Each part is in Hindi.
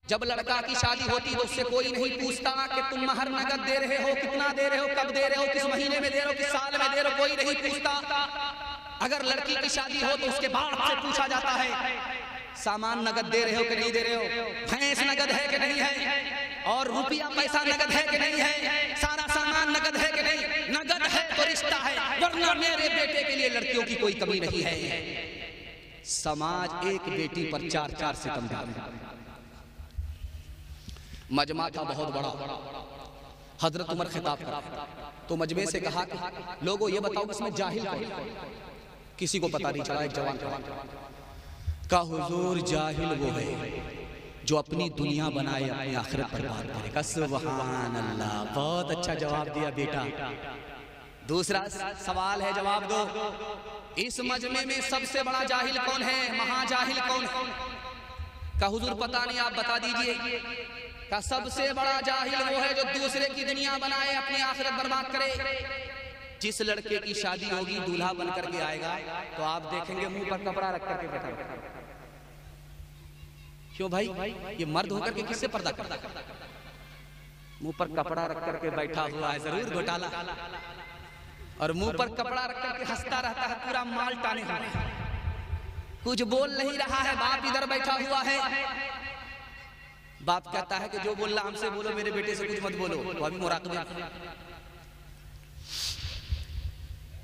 जब लड़का की शादी होती तो उससे कोई नहीं पूछता कि तुम महर नगद दे रहे हो, कितना दे रहे हो, कब दे रहे हो, किस महीने में दे रहे हो, किस साल में दे रहे हो, कोई नहीं पूछता। अगर लड़की की शादी हो तो उसके बाप से पूछा जाता है सामान नगद दे रहे हो कि नहीं दे रहे हो, भैंस नगद है कि नहीं है, और रुपया पैसा नगद है कि नहीं है, सारा सामान नगद है कि नहीं। नगद है तो रिश्ता है, वरना मेरे बेटे के लिए लड़कियों की कोई कमी नहीं है। समाज एक बेटी पर 4-4 सितम ढालता। मजमा था बहुत बड़ा, हजरत उमर खिताब करा तो मजमे से कहा कि लोगों ये बताओ इसमें जाहिल कौन। किसी को पता नहीं चला। एक जवान का हुजूर जाहिल वो है जो अपनी दुनिया बनाए अपनी आखिरत बर्बाद करेगा। सुभान अल्लाह, बहुत अच्छा जवाब दिया बेटा। दूसरा सवाल है, जवाब दो, इस मजमे में सबसे बड़ा जाहिल कौन है, महाजाहिल कौन है? का हुजूर पता नहीं, आप बता दीजिए। का सबसे बड़ा जाहिल वो है जो दूसरे की दुनिया बनाए अपनी आखिरत बर्बाद करे। जिस लड़के की शादी होगी दूल्हा बन करके आएगा तो आप देखेंगे मुंह पर कपड़ा रख करके बैठा। क्यों भाई, ये मर्द होकर के किससे पर्दा करता? मुंह पर कपड़ा रख करके बैठा हुआ है, जरूर घोटाला। और मुंह पर कपड़ा रख करके हंसता रहता है, पूरा माल टाने हुआ है, कुछ बोल नहीं रहा है। बाप इधर बैठा हुआ है, बाप कहता है कि जो बोल रहा हमसे बोलो, मेरे बेटे से कुछ मत बोलो, वो अभी मुराकबे।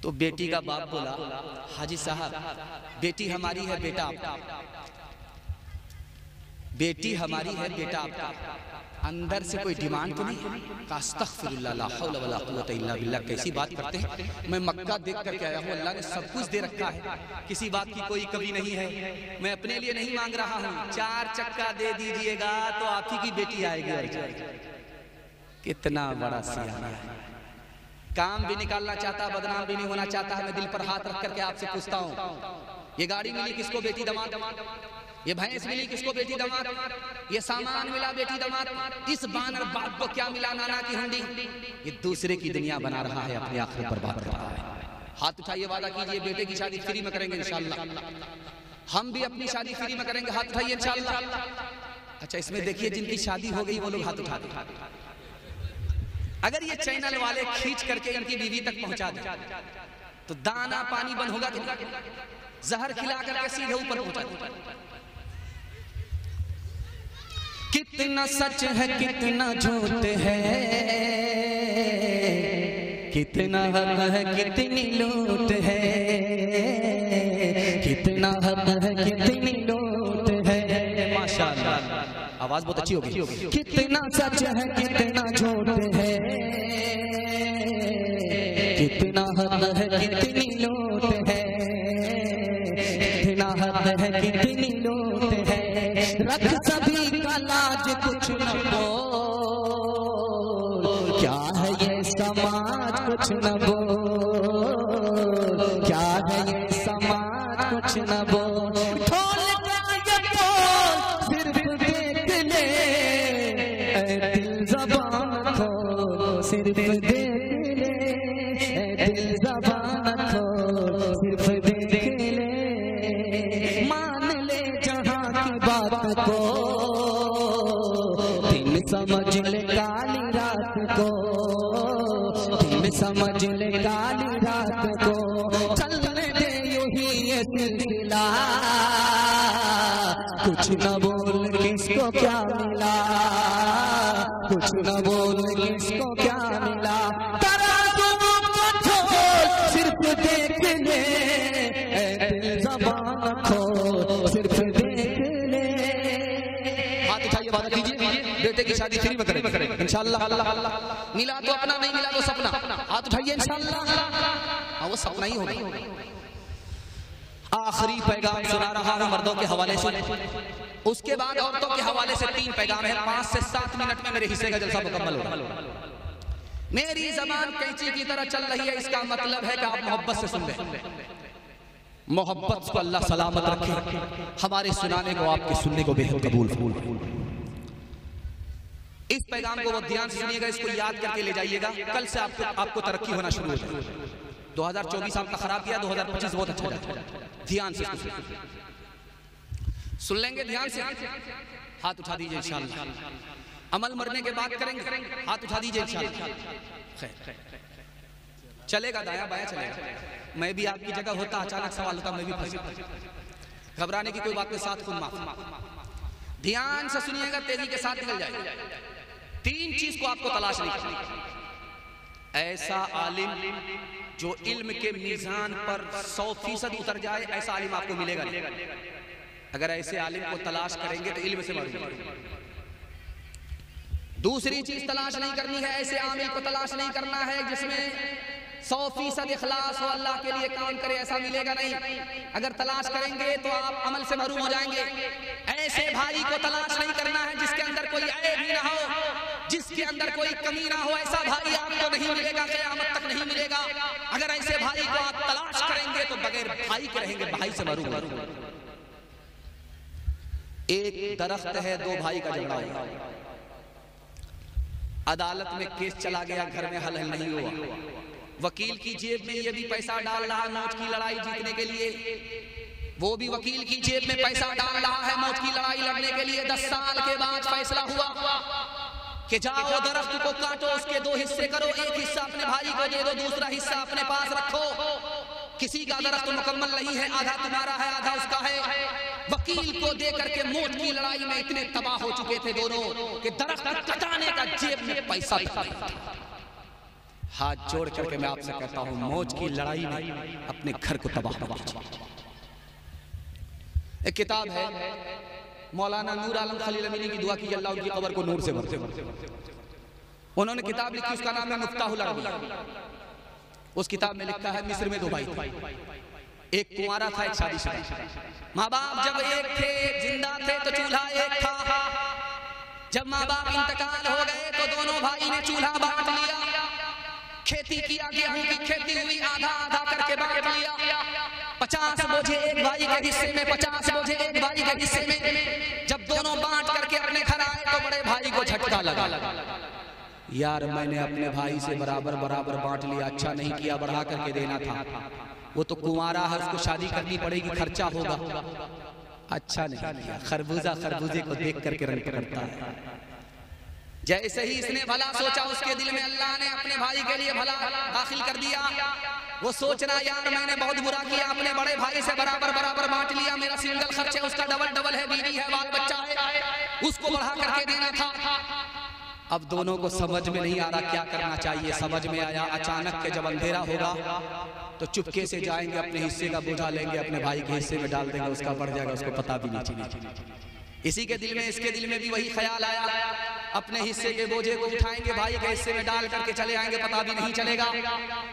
तो बेटी का बाप बोला, हाजी साहब बेटी हमारी है, बेटा आपका, बेटी हमारी है, बेटा आपका, अंदर से कोई डिमांड तो नहीं? अस्तगफिरुल्लाह, ला हौला वला कुव्वता इल्ला बिल्लाह। कैसी बात करते हैं, मैं मक्का देख करके आया हूँ, अल्लाह ने सब कुछ दे रखा है, किसी बात की कोई कमी नहीं है, मैं अपने लिए नहीं मांग रहा हूँ, 4 चक्का दे दीजिएगा तो आप ही की बेटी आएगी। कितना बड़ा सियाना है, काम भी निकालना चाहता, बदनाम भी नहीं होना चाहता है। मैं दिल पर हाथ रख करके आपसे पूछता हूँ, ये गाड़ी मिली किसको, बेटी दामाद? ये भैंस मिली किसको, बेटी दामाद? ये सामान मिला बेटी दामाद? इस बानर बाप को क्या मिला, नाना की हुंडी? ये दूसरे की दुनिया बना रहा है, अपनी आखिरत बर्बाद कर रहा है। हाथ उठाइए, वादा कीजिए बेटे की शादी फ्री में करेंगे इंशाल्लाह। हम भी अपनी शादी फ्री में करेंगे, हाथ उठाइए इंशाल्लाह। अच्छा, इसमें देखिए जिनकी शादी हो गई वो लोग हाथ उठा दे। अगर ये चैनल वाले खींच करके इनकी बीवी तक पहुंचा दे तो दाना पानी बंद होगा कि नहीं? जहर खिला करके सीधे ऊपर पहुंचा दे। कितना सच है कितना झूठ है, कितना हक है कितनी लूट है, कितना हक है कितनी लूट है। माशाअल्लाह, आवाज बहुत अच्छी होगी। कितना सच है कितना झूठ है, कितना हक है कितनी लूट है, कितना हक है कितनी लूट है। रख सभी का लाज कुछ न बोल, क्या है ये समाज कुछ न बोल, क्या है ये समाज कुछ न बोल। खोल के ये बोल सिर्फ देख ले, ऐ दिल ज़बान खोल सिर्फ देख ले, ऐ दिल ज़बान खोल सिर्फ देख ले। मान ले जहाँ की बात को, दिन समझ ले काली रात को, दिन समझ ले काली रात को। चलने दे यूं ही ये सिलसिला, कुछ न बोल किसको क्या मिला, कुछ न बोल किसको क्या मिला। तराजू को छोड़ सिर्फ देख ले, ऐ दिल ज़बान खोल सिर्फ देख ले। हाथ उठाइए, वादा कीजिए बेटे की शादी फ्री में करेंगे इंशाअल्लाह। मिला तो अपना, नहीं मिला तो सपना। हाथ उठाइए इंशाअल्लाह। वो सपना ही होगा। आखिरी पैगाम सुना रहा हूं मर्दों के हवाले से, उसके बाद औरतों के हवाले से 3 पैगाम है। 5 से 7 मिनट में मेरे हिस्से का जलसा मुकम्मल होगा। मेरी ज़बान कैंची की तरह चल रही है, इसका मतलब है कि आप मोहब्बत से सुन रहे हैं। मोहब्बत को अल्लाह सलामत रखे, हमारे सुनाने को आपके सुनने को बेहद कबूल। इस पैगाम को वो ध्यान से सुनिएगा, इसको याद करके ले जाइएगा। कल से आपको तरक्की होना शुरू हो जाएगी। 2024 आपका खराब गया, 2025 बहुत अच्छा जाएगा। ध्यान से सुन लेंगे, ध्यान से। हाथ उठा दीजिए इंशाअल्लाह। अमल मरने के बाद करेंगे, हाथ उठा दीजिए इंशाअल्लाह। खैर चलेगा, दाया बाया चलेगा। मैं भी आपकी जगह होता, अचानक सवाल होता, मैं भी फंस। घबराने की कोई बात नहीं, साथ खुद माफ। ध्यान से सुनिएगा, तेजी के साथ निकल जाएगा। 3 चीज को आपको तलाश नहीं करनी। ऐसा आलिम जो इल्म के मीज़ान पर 100% उतर जाए, ऐसा आलिम आपको मिलेगा नहीं। अगर ऐसे आलिम को तलाश करेंगे तो इल्म से मरूंगा। दूसरी चीज तलाश नहीं करनी है, ऐसे आमिल को तलाश नहीं करना है जिसमें 100% इखलास हो, अल्लाह के लिए काम करे, ऐसा मिलेगा नहीं। अगर तलाश करेंगे तो आप अमल से महरूम हो जाएंगे। ऐसे भाई को तलाश नहीं करना है जिसके अंदर कोई ऐब ही ना हो, जिसके अंदर कोई कमी ना हो। ऐसा भाई आपको नहीं मिलेगा, क़यामत तक नहीं मिलेगा। अगर ऐसे भाई को आप तलाश करेंगे तो बगैर भाई के रहेंगे, भाई से महरूम। एक दरख्त है, 2 भाई का झगड़ा हुआ, अदालत में केस चला गया, घर में हल नहीं हुआ। वकील की जेब में ये भी पैसा डाल रहा है मौत की लड़ाई जीतने के लिए, वो भी वकील की जेब में पैसा डाल रहा है मौत की लड़ाई लड़ने के लिए। 10 साल के बाद फैसला हुआ कि जाओ दरख्त को काटो, उसके 2 हिस्से करो, एक हिस्सा अपने भाई को दे दो, दूसरा हिस्सा अपने पास रखो। किसी का दरख्त मुकम्मल नहीं है, आधा तुम्हारा है आधा उसका है। वकील को दे करके मौत की लड़ाई में इतने तबाह हो चुके थे दोनों कि दरख्त कटाने का जेब में पैसा था। हाथ जोड़ करके मैं आपसे कहता हूं, मौत की लड़ाई में अपने घर को तबाह कर दीजिए। एक किताब है मौलाना नूर आलम खलील अमीनी की दुआ की अल्लाह उनकी कब्र को नूर से भर दे। उन्होंने किताब लिखी, उसका नाम है मुफ्ताहुल अरबी। उस किताब में लिखा है, मिस्र में 2 भाई थे, एक कुंवारा था, एक शादीशुदा। माँ बाप जब एक थे, जिंदा थे तो चूल्हा एक था। जब माँ बाप इंतकाल हो गए तो दोनों भाई ने चूल्हा बांट लिया। खेती किया, गेहूं की खेती हुई, आधा आधा करके बांट लिया। 50 बोझे एक भाई के हिस्से में, 50 बोझे एक भाई के हिस्से में। जब दोनों बांट करके अपने घर आए तो बड़े भाई को झटका लगा, यार मैंने अपने भाई से बराबर बराबर बांट लिया, अच्छा नहीं किया, बढ़ा करके देना था। वो तो कुंवारा है, उसको शादी करनी पड़ेगी, खर्चा होगा। अच्छा नहीं किया, खरबूजा खरबूजे को देख करके रंग पकड़ता है। जैसे ही इसने भला सोचा, उसके दिल में अल्लाह ने अपने भाई के लिए भला दाखिल कर दिया। वो सोचना, यार मैंने बहुत बुरा किया, अपने बड़े भाई से बराबर बराबर बांट लिया, मेरा सिंगल खर्च है, उसका डबल डबल है, बीवी है, बाल बच्चा है, उसको बढ़ा करके देना था। अब दोनों को समझ में नहीं आ रहा क्या करना चाहिए। समझ में आया, अचानक के जब अंधेरा होगा तो चुपके से जाएंगे, अपने हिस्से का बोझा लेंगे, अपने भाई के हिस्से में डाल देंगे, उसका बढ़ जाएगा, उसको पता भी नहीं चलेगा। इसी के दिल में, इसके दिल में भी वही ख्याल आया, अपने हिस्से के बोझे को उठाएंगे, भाई के हिस्से में डाल करके चले आएंगे, पता भी नहीं चलेगा।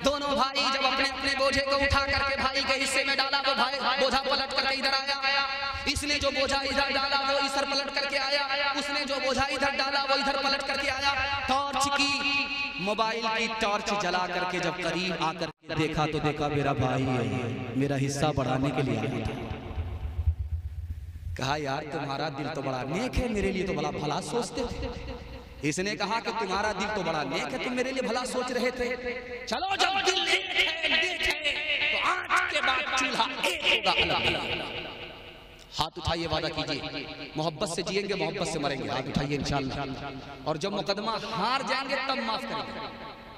दोनों भाई जब अपने अपने बोझे को उठा करके भाई के हिस्से में डाला, वो भाई बोझा पलट करके इधर आया। इसने जो बोझा इधर डाला वो इधर पलट करके आया, उसने जो बोझा इधर डाला वो इधर पलट करके आया। टॉर्च की, मोबाइल की टॉर्च जला करके जब करीब आकर देखा तो देखा मेरा भाई है, मेरा हिस्सा बढ़ाने के लिए आया था। कहा, यार तुम्हारा दिल तो बड़ा नेक है, मेरे लिए तो बड़ा भला सोचते थे। इसने कहा कि तुम्हारा दिल तो बड़ा नेक है, तुम मेरे लिए भला सोच रहे थे। चलो जब दिल नेक है तो आज के बाद चूल्हा एक होगा। हाथ उठाइए, वादा कीजिए, मोहब्बत से जिएंगे, मोहब्बत से मरेंगे। हाथ उठाइए इंशाअल्लाह। और जब मुकदमा हार जाएंगे तब माफ करेंगे।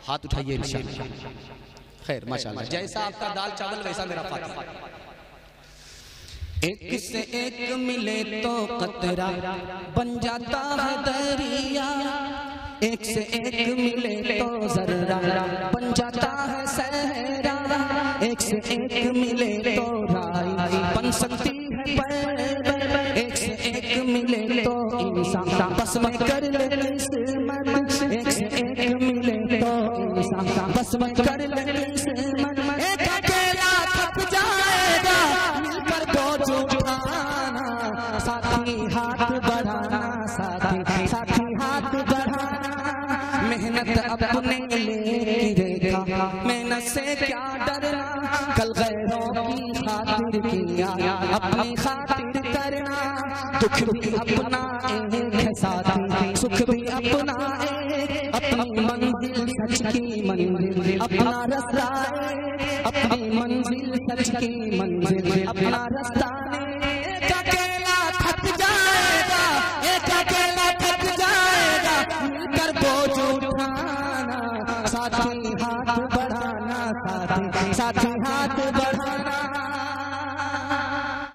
हाथ उठाइए इंशाअल्लाह। खैर माशाअल्लाह, जैसा आपका दाल चावल वैसा मेरा फातिहा। एक से एक मिले तो कतरा बन जाता है दरिया, एक से एक मिले तो जर्रा बन जाता है सहरा, एक से एक मिले तो राई बन सकती है पर, एक से एक मिले तो इंसान बस में कर ले किस्मत, एक से एक मिले तो इंसान बस में कर ले किस्मत। एक अकेला थक जाएगा, मिलकर बोझ उठाना, साथी हाथ बढ़ाना, साथी हाथ बढ़ाना। मेहनत अपने लिए रेखा, मेहनत से क्या डरना, कल गैरों की खातिर किया अपनी खातिर करना। दुख भी अपना एक है साथी, सुख भी अपना एक, अपनी मंजिल सच की मंजिल अपना रास्ता, अपनी मंजिल सच की मंजिल अपना रास्ता। एक अकेला थक जाएगा, एक बोझ उठाना, साथी हाथ बढ़ाना, साथी हाथ बढ़ाना।